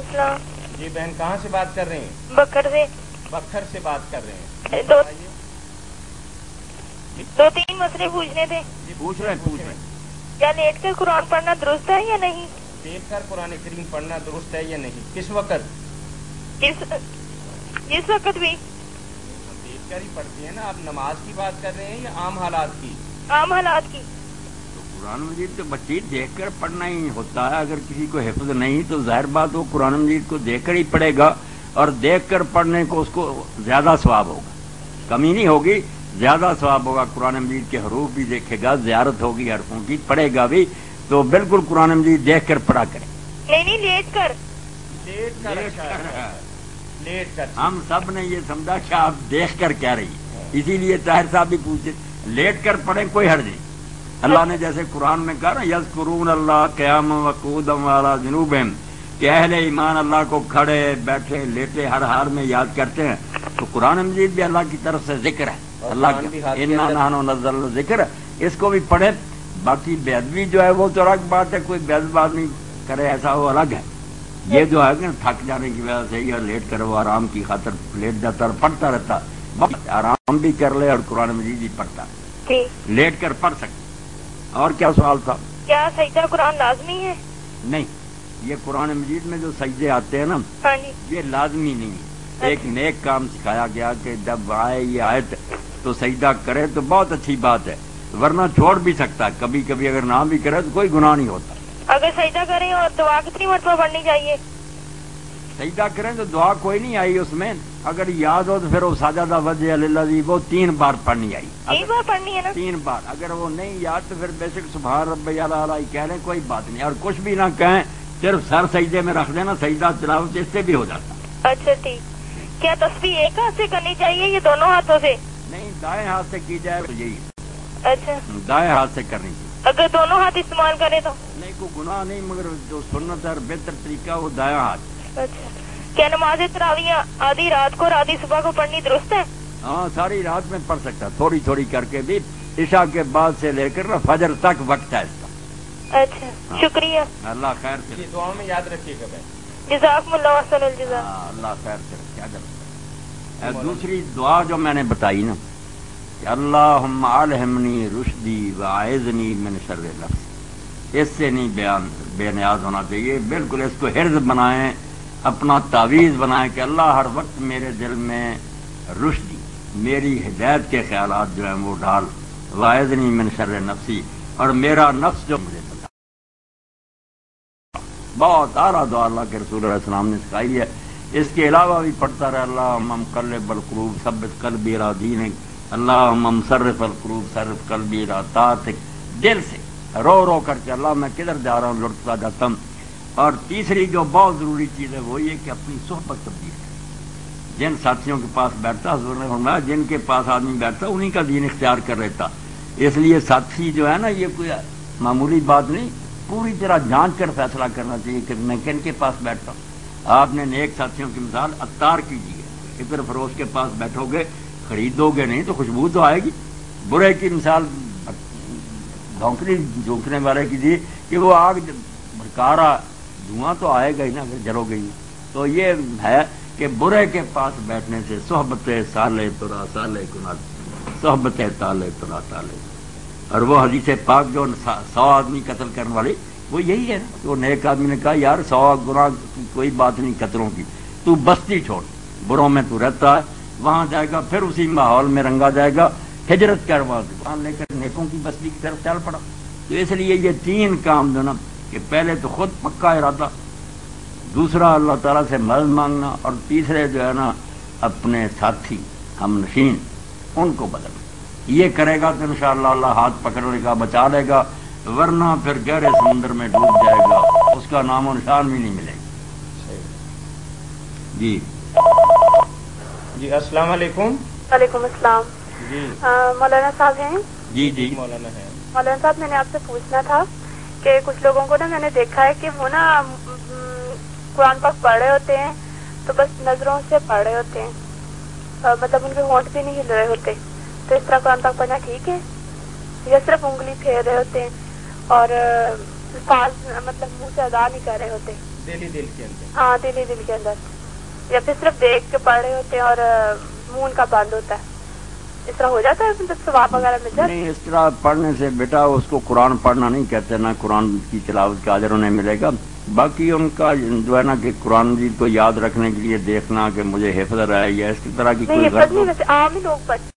अस्सलाम। जी बहन, कहाँ से बात कर रहे हैं? बकर से। बखर से बात कर रहे हैं। दो तीन मसले पूछने थे। जी पूछ रहे हैं। क्या लेट कर कुरान पढ़ना दुरुस्त है या नहीं? लेट कर कुरान करीम पढ़ना दुरुस्त है या नहीं? किस वक्त? जिस वक्त भी। लेट कर ही पढ़ते हैं ना। आप नमाज की बात कर रहे हैं या आम हालात की? आम हालात की। कुरान मजीद तो बच्चे देख कर पढ़ना ही होता है। अगर किसी को हिफ्ज नहीं तो जाहिर बात वो कुरान मजीद को देख कर ही पढ़ेगा, और देख कर पढ़ने को उसको ज्यादा सवाब होगा, कमी नहीं होगी, ज्यादा सवाब होगा। कुरान मजीद के हरूफ भी देखेगा, ज़ियारत होगी हरफों की, पढ़ेगा भी। तो बिल्कुल कुरान मजीद देख कर पढ़ा करें। नहीं लेट कर। लेट कर। हम सब ने ये समझा कि आप देख कर कह रही है, इसीलिए ताहिर साहब भी पूछे। लेट कर पढ़े कोई हर्ज नहीं। अल्लाह ने जैसे कुरान में कहा ना, यज़कुरून अल्लाह क़ियामन व क़ुऊदन व अला जुनूबिहिम, कि अहले ईमान अल्लाह को खड़े बैठे लेटे हर हाल में याद करते हैं। तो कुरान मजीद भी अल्लाह की तरफ से जिक्र है। अल्लाह का इन्ना नहनु नज़्ज़लना ज़िक्र, इसको भी पढ़े। बाकी बेअदबी जो है वो तो अलग बात है, कोई बेअदब आदमी करे ऐसा वो अलग है। ये जो है ना थक जाने की वजह से या लेट कर वो आराम की खातिर लेट जाता और पढ़ता रहता, आराम भी कर ले और कुरान मजीद भी पढ़ता, लेट कर पढ़ सकते। और क्या सवाल था? क्या सजदा कुरान लाजमी है? नहीं, ये कुरान मजीद में जो सजदे आते हैं ना, हाँ जी, ये लाजमी नहीं है। एक नेक काम सिखाया गया कि जब आए ये आयत तो सजदा करे तो बहुत अच्छी बात है, वरना छोड़ भी सकता है। कभी कभी अगर ना भी करे तो कोई गुनाह नहीं होता। अगर सजदा करें और दुआ कितनी मरतबा पढ़नी चाहिए? सजदा करें तो दुआ कोई नहीं आई उसमें, अगर याद हो तो फिर वो साजदा वजह लिल्लाही वो 3 बार पढ़नी आई। 3 बार पढ़नी है ना? 3 बार। अगर वो नहीं याद तो फिर बेशक सुभान रब्बिल आला कह लें, कोई बात नहीं। और कुछ भी ना कहें, सिर्फ सर सजदे में रख देना, सजदा तिलावत इससे भी हो जाता। अच्छा ठीक। क्या तस्बीह एक हाथ से करनी चाहिए या दोनों हाथों से? नहीं, दाएं हाथ से की जाए तो यही। अच्छा, दाएं हाथ से करनी चाहिए। अगर दोनों हाथ इस्तेमाल करें तो? नहीं, कोई गुनाह नहीं, मगर जो सुन्नत है बेहतर तरीका वो दायां हाथ। अच्छा, क्या नमाज तरावियां आधी रात को और आधी सुबह को पढ़नी दुरुस्त है? हाँ, सारी रात में पढ़ सकता, थोड़ी थोड़ी करके भी। इशा के बाद से लेकर ना फजर तक वक्त है इसका। अच्छा हाँ। शुक्रिया, अल्लाह खैर से। दुआ में याद रखिएगा भाई। जज़ाकुमुल्लाह अहसनुल जज़ा। अल्लाह खैर से क्या कर। दूसरी दुआ जो मैंने बताई ना, अल्लाहुम्मा अलहिमनी रुश्दी व आइज़नी मिन शर्रि नफ्सी, इससे नहीं बयान बेनियाज होना चाहिए। बिल्कुल इसको हिर्ज बनाएं, अपना तावीज़ बनाएं कि अल्लाह हर वक्त मेरे दिल में रुश्दी, मेरी हिदायत के ख्यालात जो हैं वो डाल, व आइज़नी मिन शर्रि नफ्सी, और मेरा नफ्स जो मुझे बता। बहुत आला दुआ अल्लाह के रसूल अलैहि सलाम ने सिखाई है। इसके अलावा भी पढ़ता रहे, अल्लाहुम्मा मुक़ल्लिबल क़ुलूब सब्बित क़ल्बी अला दीनिक, अल्लाहुम्मा मुसर्रिफ़ल क़ुलूब सर्रिफ़ क़ल्बी इला ताअतिक। दिल से रो रो करके अल्लाह मैं किधर जा रहा हूँ लुटता जाता हूँ। और तीसरी जो बहुत जरूरी चीज है वो ये कि अपनी सोहबत तब्दील करें। जिन साथियों के पास बैठता, हुज़ूर ने फरमाया जिनके पास आदमी बैठता उन्हीं का दीन इख्तियार कर लेता। इसलिए साथी जो है ना, ये कोई मामूली बात नहीं, पूरी तरह जांच कर फैसला करना चाहिए कि मैं किन के पास बैठता हूँ। आपने नेक साथियों की मिसाल अत्तार कीजिए, इधर फरोश के पास बैठोगे, खरीदोगे नहीं तो खुशबू तो आएगी। बुरे की मिसाल झोंकने वाले की दी कि वो आग भड़का रहा, धुआं तो आएगा ही ना, अगर जलोगे ही। तो ये है कि बुरे के पास बैठने से सोहबत साले तुरा साले कुना, सोहबत ताले तुरा ताले। और वो हदीस पाक जो 100 आदमी कत्ल करने वाली, वो यही है। तो नेक आदमी ने कहा यार 100 गुना कोई बात नहीं कत्लों की, तू बस्ती छोड़, बुरों में तू रहता है, वहां जाएगा फिर उसी माहौल में रंगा जाएगा, हिजरत कर वहां लेकर नेकों की बस्ती की तरफ चल पड़ा। तो इसलिए ये 3 काम जो ना, कि पहले तो खुद पक्का इरादा, दूसरा अल्लाह ताला से मदद मांगना, और तीसरे जो है ना अपने साथी हम नशीन उनको बदलना। ये करेगा तो इंशाअल्लाह अल्लाह हाथ पकड़ लेगा, बचा लेगा, वरना फिर गहरे समुद्र में डूब जाएगा, उसका नामो निशान भी नहीं मिलेगा। जी जी, अस्सलाम वालेकुम। वालेकुम अस्सलाम। जी मौलाना साहब हैं? जी जी मौलाना है। मौलाना साहब, मैंने आपसे पूछना था कि कुछ लोगों को ना मैंने देखा है कि वो ना कुरान पाक पढ़ रहे होते हैं तो बस नजरों से पढ़ रहे होते हैं, मतलब उनके होंठ भी नहीं हिल रहे होते। तो इस तरह कुरान पाक पढ़ना ठीक है, या सिर्फ उंगली फेर रहे होते हैं और मतलब मुंह से अदा नहीं कर रहे होते? دل ہی دل کے اندر؟ ہاں دل ہی دل کے اندر، یا پھر صرف دیکھ کے پڑھ رہے ہوتے ہیں اور منہ ان کا بند ہوتا ہے، اس طرح ہو جاتا ہے مطلب ثواب وغیرہ مل جاتا ہے؟ نہیں، اس طرح پڑھنے سے بیٹا اس کو قرآن پڑھنا نہیں کہتے، نہ قرآن کی تلاوت کا اجر انہیں ملے گا، باقی ان کا جو ہے نا کہ قرآن جی کو یاد رکھنے کے لیے دیکھنا کہ مجھے حفظ رہے یا اس طرح کی نہیں کوئی حفظ نہیں، ویسے عام ہی لوگ پڑھتے